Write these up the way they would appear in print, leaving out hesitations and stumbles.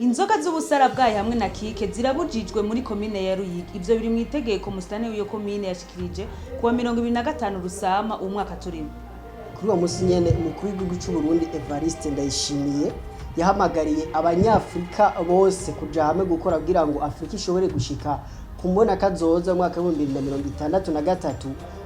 Inzoga z'Ubusarabwayi hamwe na kike zirabujijwe muri komine ya Ruyigi. Ivyo biri mu itegeko Musitanteri w'iyo komine yashikirije kuwa 25 Rusama umwaka turimo. Kuri uwo musi nyene umukuru w'igihugu cy'u Burundi Evariste Ndayishimiye yahamagariye abanyafrika bose kuja hamwe gukora kugira ngo Afrika ishobore gushika kumbona kazoza mwaka wa 2063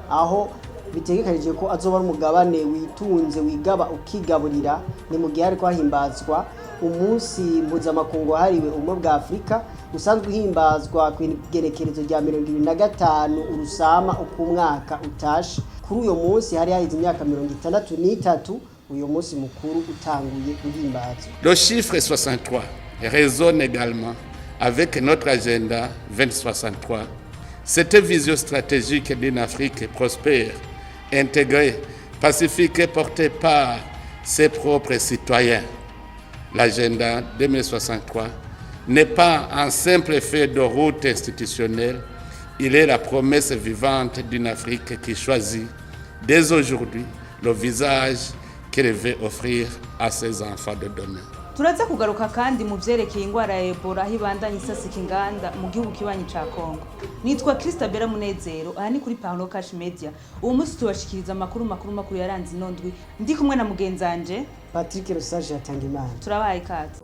aho bitegekanije ko azoba umugabane witunze wigaba ukigaburira. Ni mu gihe ariko hahimbazwa umusi mpuzamakungu wahariwe umwe bwa Afrika usanzwe uhimbazwa ku igenekerezo rya 25 Urusama uko mwaka utashe. Kuri uyo munsi hari hahize imyaka 63 uyo munsi mukuru utanguye guhimbazwa. Le chiffre 63 résonne également avec notre agenda 2063. Cette vision stratégique d'une Afrique prospère, intégrée, pacifique et portée par ses propres citoyens. L'agenda 2063 n'est pas un simple fait de route institutionnelle, il est la promesse vivante d'une Afrique qui choisit dès aujourd'hui le visage qu'elle veut offrir à ses enfants de demain. Turaza kugaruka kandi mu vyerekeye ingwara ya Ebola hibandanye isasika inganda mu gihugu kibanyi ca Kongo. Nitwa Isabukuru Munezero, aha ni kuri Parlo Cash Media. Uwo musi tubashikiriza amakuru yaranze indwi. Ndi kumwe na mugenzanje Patrick Rusage Yatangimana. Turabaye ikaze.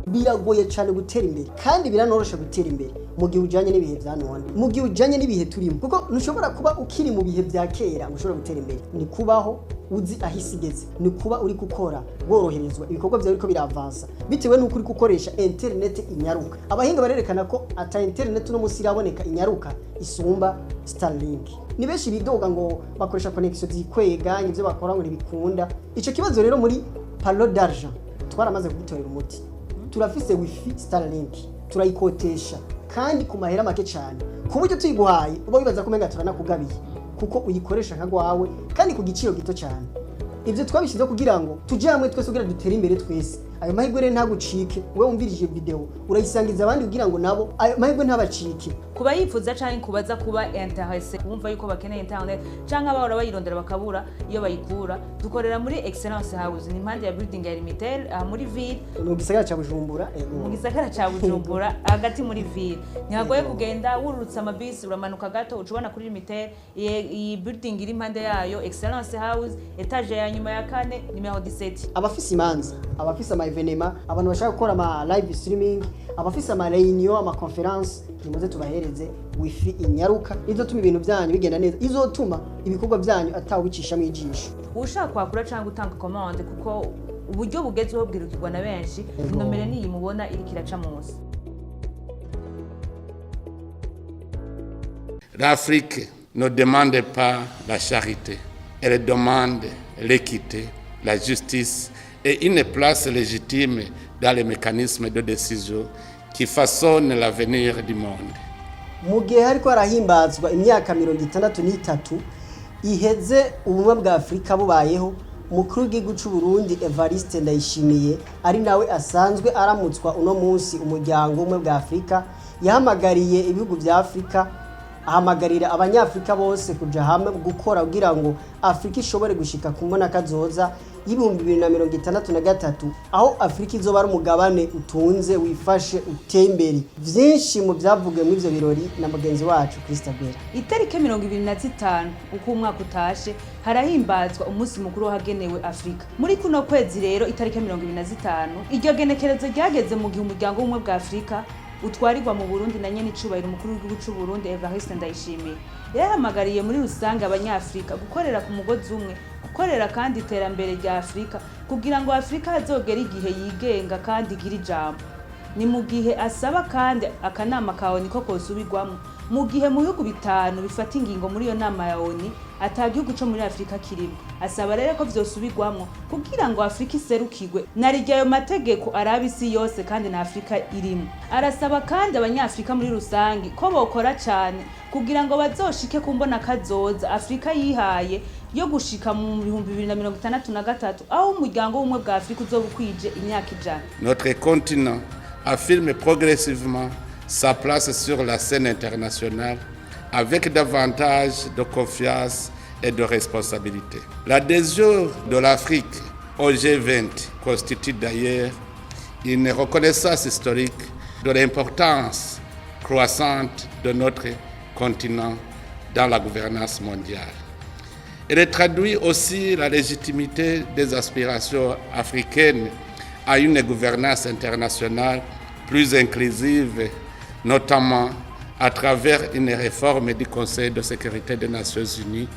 Biragoye cyane gutera imbere kandi biranorosha gutera imbere mu gihe ujanye n'ibihe bya none, mu gihe ujanye n'ibihe turimo, kuko ntushobora kuba ukiri mu bihe bya kera ushobora gutera imbere. Ni kubaho uzi ahisigeze, ni kuba uri gukora woroherezwa ibikorwa byawe ariko biravansa bitewe n'uko uri gukoresha internet inyaruka. Abahinga barerekana ko ata internet no musi iraboneka inyaruka isumba Starlink. Ni benshi bidoga ngo bakoresha connection zikwega ivyo bakora ngo ntibikunda. Ico kibazo rero muri Parlo d'argent twaramaze kugitorera umuti. Turafise wifi Starlink, turayikotesha kandi ku mahera make cyane, ku buryo tuyiguhaye uba wibaza ko menga turanakugabiye kuko uyikoresha nka gwawe kandi ku giciro gito cyane. Ivyo twabishize kugira ngo tuje hamwe twese kugira dutere imbere twese. Ayo mahirwe rero ntagucike, wewe umvirije video urayisangiza abandi kugira ngo nabo ayo mahirwe ntabacike. Kuba yifuza canke kubaza kuba intéressé kumva yuko bakeneye internet canke abahora bayirondera bakabura iyo bayikura, dukorera muri Excellence House ni impande ya building ya Limitel muri ville mu gisagara ca Bujumbura. Mu gisagara ca Bujumbura hagati muri ville ntihagoye kugenda wururutsa amabisi uramanuka gato ucubona kuri Limitel. Iyi building iri impande yayo Excellence House etage ya nyuma ya 4 numero 17. Abafise imanza, abafise ama evenema, abantu bashaka gukora ama live streaming, abafise ama reunion, ama conference, nimuze tubahereze wifi inyaruka izotuma ibintu byanyu bigenda neza, izotuma ibikorwa byanyu atawe bicisha mu ijisho. Ushaka kwakura cyangwa gutanga commande kuko uburyo bugezweho bwirukirwa na benshi, nomero ni mubona iri kiraca munsi. L'Afrique ne demande pas la charité, elle demande l'équité, la justice et une place légitime dans les mécanismes de décision qui façonnent l'avenir du monde. Mu gihe hariko harahimbazwa imyaka 63 iheze ubumwe bwa Afrika bubayeho, umukuru w'igihugu cy'u Burundi Evariste Ndayishimiye ari nawe asanzwe aramutswa uno munsi umuryango umwe bwa Afrika yahamagariye ibihugu bya Afrika, ahamagarira abanyafrika bose kuja hamwe gukora kugira ngo Afrika ishobore gushika kumbona kazoza y'ibihumbi 2063 aho Afrika izoba ari umugabane utunze wifashe utembere. Vyinshi mu byavuge mu ivyo birori na mugenzi wacu Isabukuru. Itariki 25 uko umwaka utashe harahimbazwa umusi mukuru wagenewe Afrika. Muri kuno kwezi rero itariki 25 iryo genekerezo ryageze mu gihe umuryango umwe bwa Afrika utwarirwa mu Burundi na Nyenicubahiro umukuru w'igihugu cy'u Burundi Evariste Ndayishimiye. Yahamagariye muri rusange abanyafrika gukorera ku mugozi umwe, gukorera kandi iterambere rya Afrika kugira ngo Afrika hazogera igihe yigenga kandi igira ijambo. Ni mu gihe asaba kandi akanama ka ONU ko kosubirwamo mu gihe mu bihugu bitanu bifata ingingo muri iyo nama ya ONU atagihugu cyo muri Afrika kirimo. Asaba rero ko vyosubirwamo kugira ngo Afrika iserukirwe narijya ayo mategeko arabisi yose kandi na Afrika irimo. Arasaba kandi abanyafrika muri rusangi ko bokora cyane kugira ngo bazoshike kumbona kazoza Afrika yihaye yo gushika mu 2063 aho umuryango w'umwe bwa Afrika uzobukwije imyaka ijana. Notre continent affirme progressivement sa place sur la scène internationale avec davantage de confiance et de responsabilité. L'adhésion de l'Afrique au G20 constitue d'ailleurs une reconnaissance historique de l'importance croissante de notre continent dans la gouvernance mondiale. Elle traduit aussi la légitimité des aspirations africaines à une gouvernance internationale plus inclusive, notamment à travers une réforme du Conseil de sécurité des Nations Unies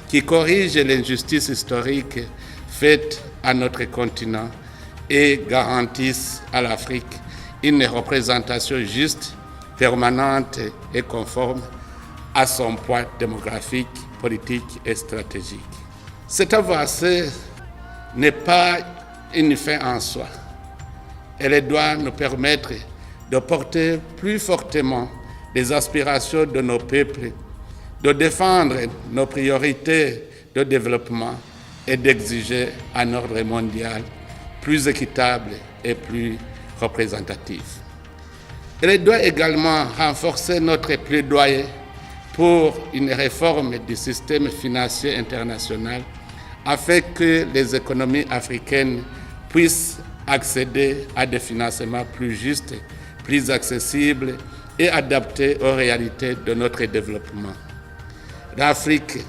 qui corrige l'injustice historique faite à notre continent et garantisse à l'Afrique une représentation juste, permanente et conforme à son poids démographique, politique et stratégique. Cette avancée n'est pas une fin en soi. Elle doit nous permettre de porter plus fortement les aspirations de nos peuples, de défendre nos priorités de développement et d'exiger un ordre mondial plus équitable et plus représentatif. Elle doit également renforcer notre plaidoyer pour une réforme du système financier international afin que les économies africaines puissent accéder à des financements plus justes, plus accessibles et adaptés aux réalités de notre développement. L'Afrique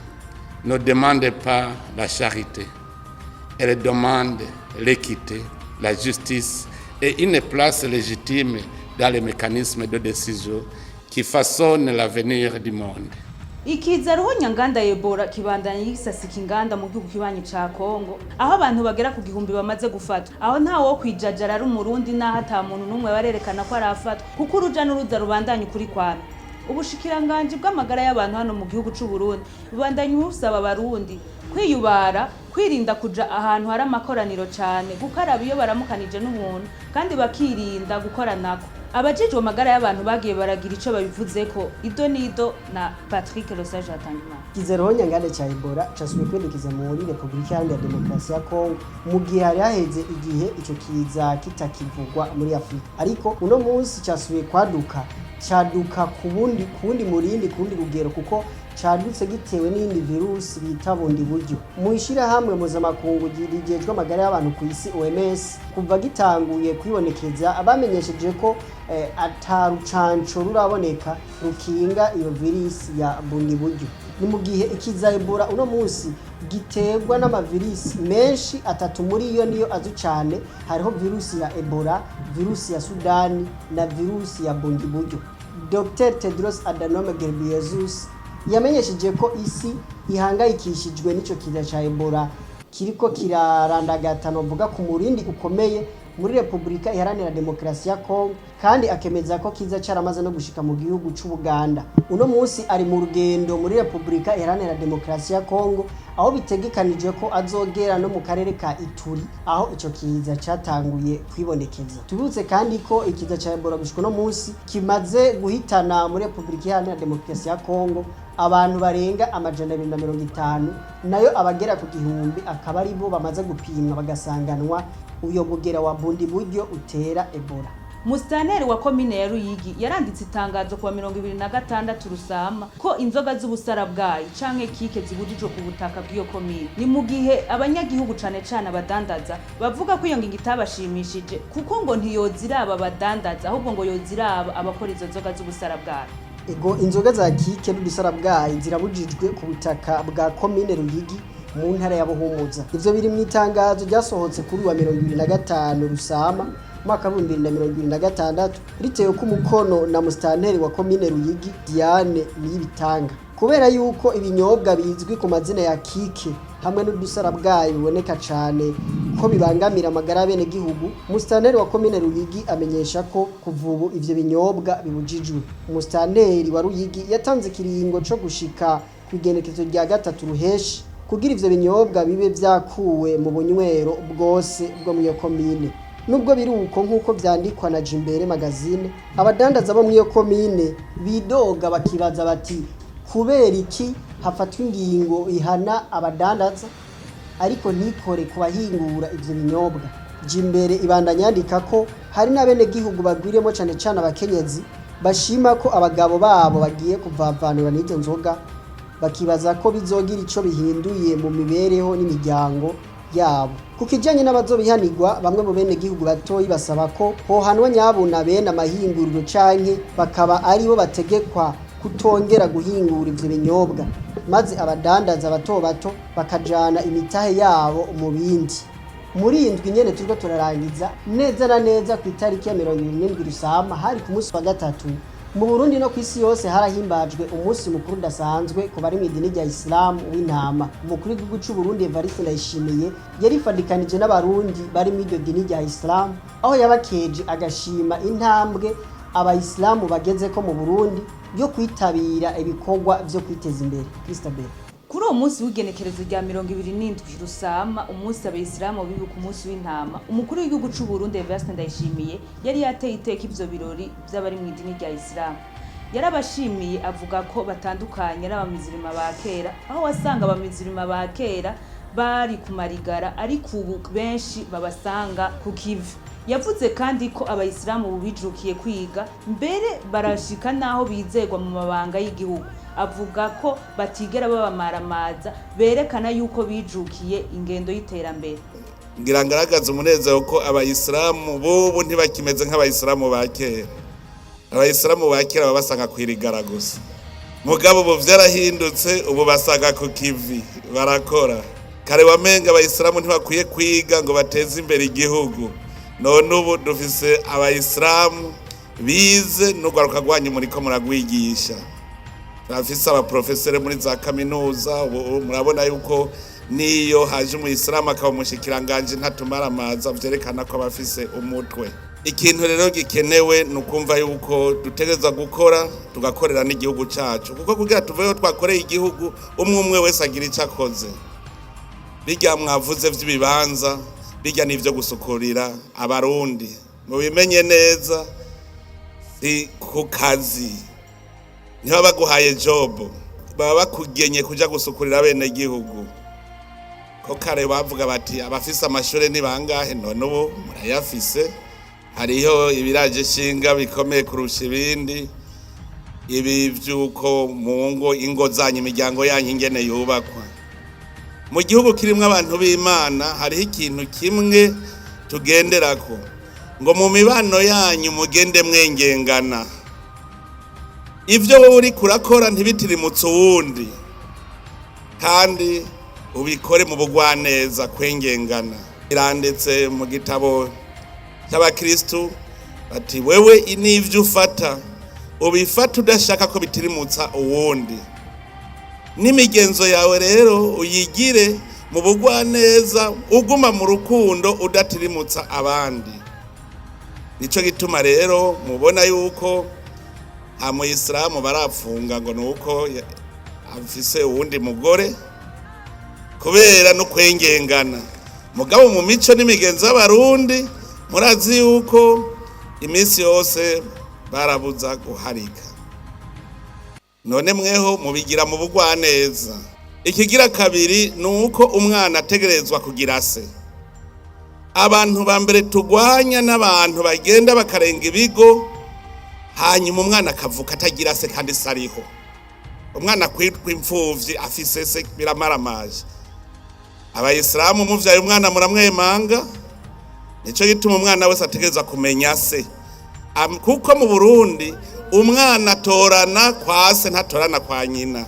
ne demande pas la charité, elle demande l'équité, la justice et une place légitime dans les mécanismes de décision qui façonnent l'avenir du monde. Ikiza Ebola kibandanya gisasika inganda mu gihugu kibanyi ca Kongo aho abantu bagera ku gihumbi bamaze gufatwa aho nta wo kwijajara ari umurundi naho ata muntu numwe barerekana ko arafatwa kuko uruja n'uruza rubandanya kuri kwana. Ubushikiranganje bw'amagara y'abantu hano mu gihugu c'u Burundi bubandanya busaba abarundi kwiyubara kwirinda kuja ahantu hari amakoraniro cyane gukaraba iyo baramukanije n'umuntu kandi bakirinda gukoranako. Abajejwe amagara y'abantu bagiye baragira ico babivuzeko ido nido na Patrick Losaje atangima. Kizero nyangande cha Ebola casubiye kwerekeza muri Republika Iharanira Demokarasi ya Kongo mu gihe hari haheze igihe ico kiza kitakivugwa muri Afrika, ariko uno munsi casubiye caduka kubundi murindi kundi rugero kuko cadutse gitewe n'indi virusi bita bundibugyo. Mu ishirahamwe mpuzamakungu rigejwe amagara y'abantu ku isi OMS kuva gitanguye kwibonekeza abamenyesheje ko atarucanco ruraboneka rukinga iyo virusi ya bundibugyo. Ni mu gihe ikiza Ebola uno munsi giterwa n'amavirisi menshi atatu muri iyo niyo azu cyane, hariho virusi ya Ebola, virusi ya Sudani na virusi ya bundibugyo. Dr. Tedros Adhanom Ghebreyesus yamenyesheje ko isi ihangayikishijwe n'ico kiza ca Ebola kiriko kirarandagata novuga ku murindi ukomeye muri Republika Iharanira Demokarasi ya Kongo, kandi akemeza ko kiza caramaze no gushika mu gihugu c'u Buganda. Uno munsi ari mu rugendo muri Republika Iharanira Demokarasi ya Kongo aho bitegekanije ko azogera no mu karere ka Ituri aho ico kiza catanguye kwibonekeza. Tubutse kandi ko ikiza ca Ebola gushika no munsi kimaze guhitana muri Republika Iharanira Demokarasi ya Kongo abantu barenga amajana 250, nayo abagera ku gihumbi akaba ari bo bamaze gupimwa bagasanganwa uyo mugera wa bundibugyo utera Ebola. Musitanteri wa Komine Ruyigi yaranditse itangazo kuwa 2026 Rusama ko inzoga z'Ubusarabwayi canke kike zibujijwe ku butaka bw'iyo komine. Ni mu gihe abanyagihugu cane abadandaza bavuga ko iyo ngingo itabashimishije kuko ngo ntiyoziraba abadandaza ahubwo ngo yoziraba abakora izo nzoga z'Ubusarabwayi. Ego inzoga za kike n'Ubusarabwayi zirabujijwe ku butaka bwa Komine Ruyigi mu ntara ya Buhumuza. Ivyo biri mu itangazo ryasohotse kuri wa 2025 Rusama mwaka 2026 ritewe ku mukono na Musitanteri wa Komine Ruyigi Diane Niyibitanga. Kubera yuko ibinyobwa bizwi ku mazina ya kike hamwe n'Ubusarabwayi biboneka cyane ko bibangamira amagara bene gihugu, Musitanteri wa Komine Ruyigi amenyesha ko kuvubu ivyo binyobwa bibujijwe. Musitanteri wa Ruyigi yatanze kiringo cyo gushika kwigenekezo rya 3 Ruheshi kugira ivyo binyobwa bibe vyakuwe mu bunywero bwose bwo mu komine. Nubwo biruko nkuko vyandikwa na Jimbere magazine, abadandaza bo mu komine bidoga bakibaza bati kubera iki hafatwa ingingo ihana abadandaza ariko ntikore kubahingura ivyo binyobwa. Jimbere ibandanya yandika ko hari n'abene gihugu bagwiremo cane abakenyezi bashima ko abagabo babo bagiye kuvavanura n'izo nzoga, bakibaza ko bizogira ico bihinduye mu mibereho n'imiryango yabo. kijanye n'abazobihanirwa bamwe mu bene gihugu batoyi basaba ko hohanwa nyabuna bene amahinguriro canke bakaba aribo bategekwa kutongera guhingura ivyo binyobwa maze abadandaza bato bato bakajana imitahe yabo mu bindi. Muri indwi nyene turiko turarangiza neza na neza ku itariki ya 27 Rusama hari ku munsi wa gatatu mu Burundi no kw'isi yose harahimbajwe umusi mukuru udasanzwe ku bari mu idini rya Islam w'intama. Umukuru w'igihugu c'u Burundi Evariste Ndayishimiye yarifadikanije n'abarundi bari mu iryo dini rya Islam aho yabakeje agashima intambwe abayisilamu bageze ko mu Burundi yo kwitabira ibikorwa vyo kwiteza imbere. Christabel. Kuri uwo munsi w'igenekerezo rya 27 Rusama umunsi abayisilamu bibuka umunsi w'intama, umukuru w'igihugu c'u Burundi Evariste Ndayishimiye yari yateye iteka ivyo birori vy'abari mu idini rya Islam. Yarabashimiye avuga ko batandukanye n'abamizirima ba kera, aho wasanga abamizirima ba kera bari ku marigara ariko ubu benshi babasanga ku kivi. Yavuze kandi ko abayisilamu bijukiye kwiga mbere barashika naho bizegwa mu mabanga y'igihugu. Avuga ko batigera babamaramaza berekana yuko bijukiye ingendo y'iterambere. Ngira ngaragaza umunezero ko abayisilamu bobo ntibakimeze nk'abayisilamu ba kera. Abayisilamu ba kera babasanga kwirigara gusa. Mugabo ubu vyarahindutse, ubu basaga ku kivi barakora. Kare wamenga abayisilamu ntibakwiye kwiga ngo bateze imbere igihugu. None ubu dufise abayisilamu bize n'ugwaruka rwanyu muriko muragwigisha. Bafise abaprofesere muri za kaminuza, murabona yuko niyo haje umuyisilamu akaba umushikiranganje ntatumara vyerekana ko abafise umutwe. Ikintu rero gikenewe nukumva yuko dutegerezwa gukora tugakorera n'igihugu cacu, kuko kugira tuveho twakoreye igihugu umwe wese agira ico akoze. Bijya mwavuze vy'ibibanza, bijya n'ivyo gusukurira abarundi, mubimenye neza si ku kazi. Niba baguhaye job baba bakugenye kuja gusukurira bene gihugu. Ko kare bavuga bati abafise amashure ni bangahe, none ubu murayafise. Hariho ibiraje shinga bikomeye kurusha ibindi, ibi vyuko mu ngo ingo zanyu imiryango yanyu ingene yubakwa. Mu gihugu kirimwe abantu b'Imana hariho ikintu kimwe tugenderako, ngo mu mibano yanyu mugende mwengengana. Ivyo wowe uri kurakora ntibitirimutse uwundi, kandi ubikore mu bugwaneza kwengengana. Iranditse mu gitabo cy'abakristu bati wewe n'ivyo ufata ubifata udashaka ko bitirimutsa uwundi. N'imigenzo yawe rero uyigire mu bugwaneza, uguma mu rukundo udatirimutsa abandi. Nico gituma rero mubona yuko Amuyisilamu barapfunga ngo nuko afise uwundi mugore kubera no kwengengana. Mugabo mu mico n'imigenzo y'abarundi murazi yuko iminsi yose barabuza guharika. None mweho mubigira mu bugwaneza. Ikigira kabiri nuko umwana ategerezwa kugira se. Abantu ba mbere tugwanya n'abantu bagenda bakarenga ibigo, hanyuma umwana akavuka atagira se kandi sariho. Umwana kwitwa imfuvyi afise se biramaramaje. Abayisilamu muvyaye umwana muramwemanga, nico gituma umwana wese ategereza kumenya se. Kuko mu Burundi umwana atorana kwa se ntatorana kwa nyina.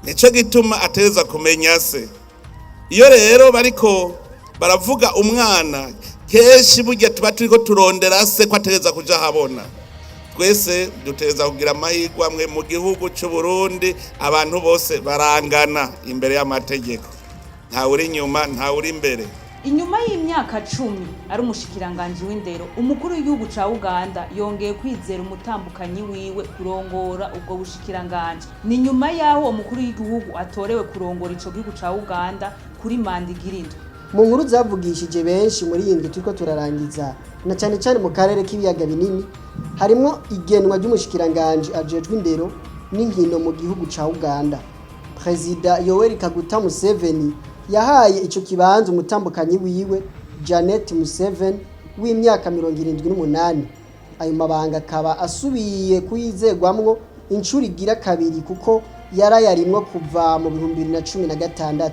Nico gituma ategereza kumenya se. Iyo rero bariko baravuga umwana, keshi burya tuba turiko turondera se ko ategereza kuja habona. Twese dutegereza kugira amahirwe amwe mu gihugu c'u Burundi, abantu bose barangana imbere y'amategeko. Nta uri inyuma, nta uri imbere. Inyuma y'imyaka 10 ari umushikiranganje w'indero, umukuru w'igihugu ca Uganda yongeye kwizera umutambukanyi wiwe kurongora ubwo bushikiranganje. Ni nyuma yaho umukuru w'igihugu atorewe kurongora ico gihugu ca Uganda kuri manda igirindwe. Mu nkuru zavugishije benshi muri indwi turiko turarangiza, na cyane mu karere k'ibiyaga binini, harimwo igenwa ry'umushikiranganje ajejwe indero n'inkino mu gihugu ca Uganda. Prezida Yoweri Kaguta Museveni yahaye ico kibanza umutambukanyi wiwe Janet Museveni w'imyaka 78. Ayo mabanga akaba asubiye kuyizegwamwo incuri igira kabiri kuko yarayarimwo kuva mu 2016.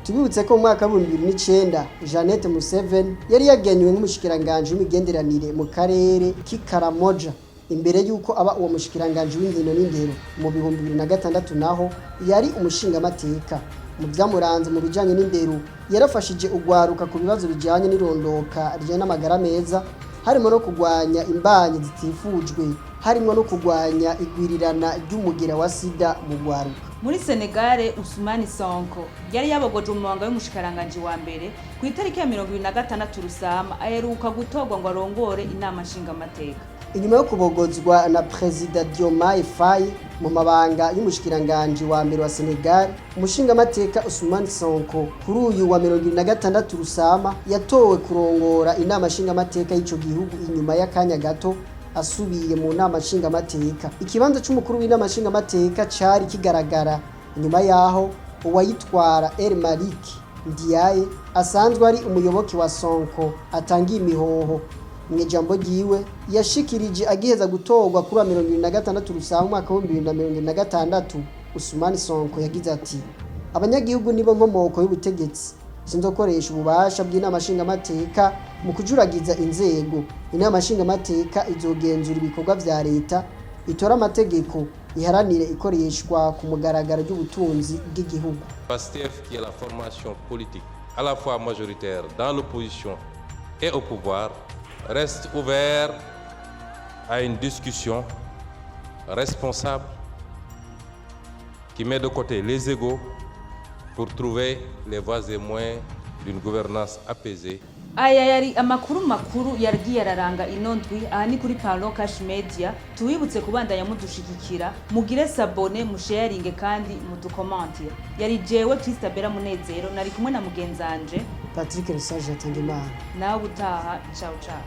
tubibutse ko mu mwaka wa 2009 Jeannette Museveni yari yagenywe nk'umushikiranganje w'imigenderanire mu karere k'Ikaramoja imbere yuko aba uwo mushikiranganje w'indino n'indero mu 2006 naho yari umushinga mateka mu byamuranze mu bijanye n'indero yarafashije ugwaruka ku bibazo bijanye n'irondoka rya n'amagara meza harimo no kugwanya imbanyi zitifujwe harimo no kugwanya igwirirana ry'umugera wa sida mu gwaruka. Muri Senegal Ousman Sonko yari yabogoje umwanga w'umushikiranganje wa mbere ku itariki ya 2026 Rusama aheruka gutogwa ngo arongore inama nshinga mateka. Inyuma yo kubogozwa na Prezida Diomaye Faye mu mabanga y'umushikiranganje wa mbere wa Senegal, umushinga mateka Ousman Sonko kuri uyu wa 2026 Rusama yatowe kurongora inama nshinga mateka y'ico gihugu inyuma y'akanya gato asubiye mu nama nshinga mateka. Ikibanza c'umukuru w'inama nshinga mateka cari kigaragara inyuma yaho uwayitwara El Malik Ndiaye asanzwe ari umuyoboke wa Sonko atangiye imihoho. Mw'ijambo ryiwe yashikirije agiheza gutorwa kuri 2026 Rusama mwaka wa 2026 Ousman Sonko yagize ati abanyagihugu nibo nkomoko y'ubutegetsi sinzokoresha ububasha bw'inama nshinga mateka mu kujuragiza inzego. Inama nshinga mateka izogenzura ibikorwa vya leta itora amategeko iharanire ikoreshwa ku mugaragaro ry'ubutunzi bw'igihugu. PASTEF qui est la formation politique à la fois majoritaire dans l'opposition et au pouvoir reste ouvert à une discussion responsable qui met de côté les égos pour trouver les voies et moyens d'une gouvernance apaisée. Aya yari amakuru makuru yargiye araranga inondwi aha ni kuri Palo Cash Media. Tuwibutse kubandanya mudushigikira mugire sabone musharinge kandi mudukomantire. Yari jewe Christabera Munezero nari kumwe na mugenzanje Patrick Lesage Atangimana. Nawe utaha ciao ciao.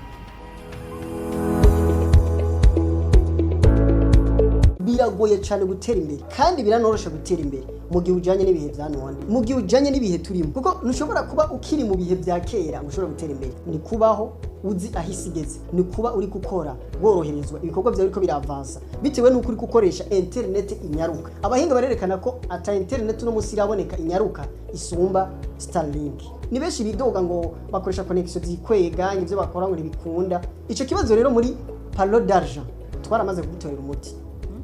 Biragoye cyane gutera imbere kandi biranorosha gutera imbere mu gihe ujanye n'ibihe bya none, mu gihe ujanye n'ibihe turimo, kuko ntushobora kuba ukiri mu bihe bya kera ngo ushobora gutera imbere. Ni kubaho uzi ahisigeze, ni kuba uri gukora woroherezwa ibikorwa byawe ariko biravansa bitewe n'uko uri gukoresha internet inyaruka. Abahinga barerekana ko ata internet no musi iraboneka inyaruka isumba Starlink. Ni benshi bidoga ngo bakoresha connection zikwega ivyo bakora ngo ntibikunda. Ico kibazo rero muri Palo d'argent twaramaze kugitorera umuti.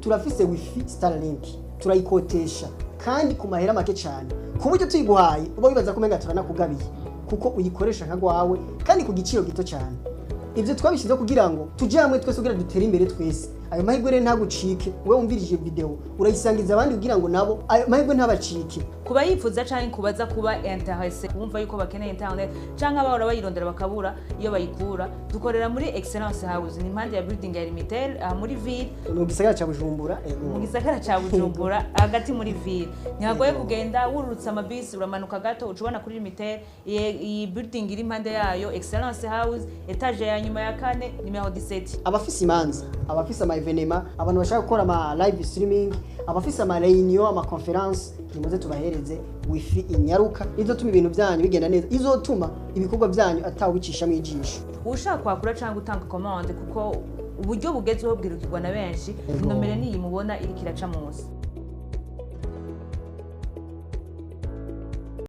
Turafise wifi Starlink turayikotesha kandi ku mahera make cyane ku buryo tuyiguhaye uba wibaza ko menga turanakugabiye kuko uyikoresha nka gwawe kandi ku giciro gito cyane. Ivyo twabishize kugira ngo tuje hamwe twese kugira dutere imbere twese. Ayo mahirwe rero ntagucike, wewe umvirije video urayisangiza abandi kugira ngo nabo ayo mahirwe ntabacike. Kuba yifuza canke kubaza kuba intéressé kumva yuko bakeneye internet canke abahora bayirondera bakabura iyo bayikura, dukorera muri Excellence House ni impande ya building ya Limitel muri ville mu gisagara ca Bujumbura. Mu gisagara ca Bujumbura hagati muri ville ntihagoye kugenda wururutsa amabisi uramanuka gato ucubona kuri Limitel. Iyi building iri impande yayo Excellence House etage ya nyuma ya kane nimero 17. Abafise imanza, abafise ama evenema, abantu bashaka gukora ama live streaming, abafise ama réunion, ama conference, nimuze tubahereze wifi inyaruka izotuma ibintu byanyu bigenda neza, izotuma ibikorwa byanyu atawicisha mu ijisho. Ushaka kwakura cyangwa gutanga commande kuko uburyo bugezweho bwirukirwa na benshi. Nomero niyi mubona iri kiraca munsi.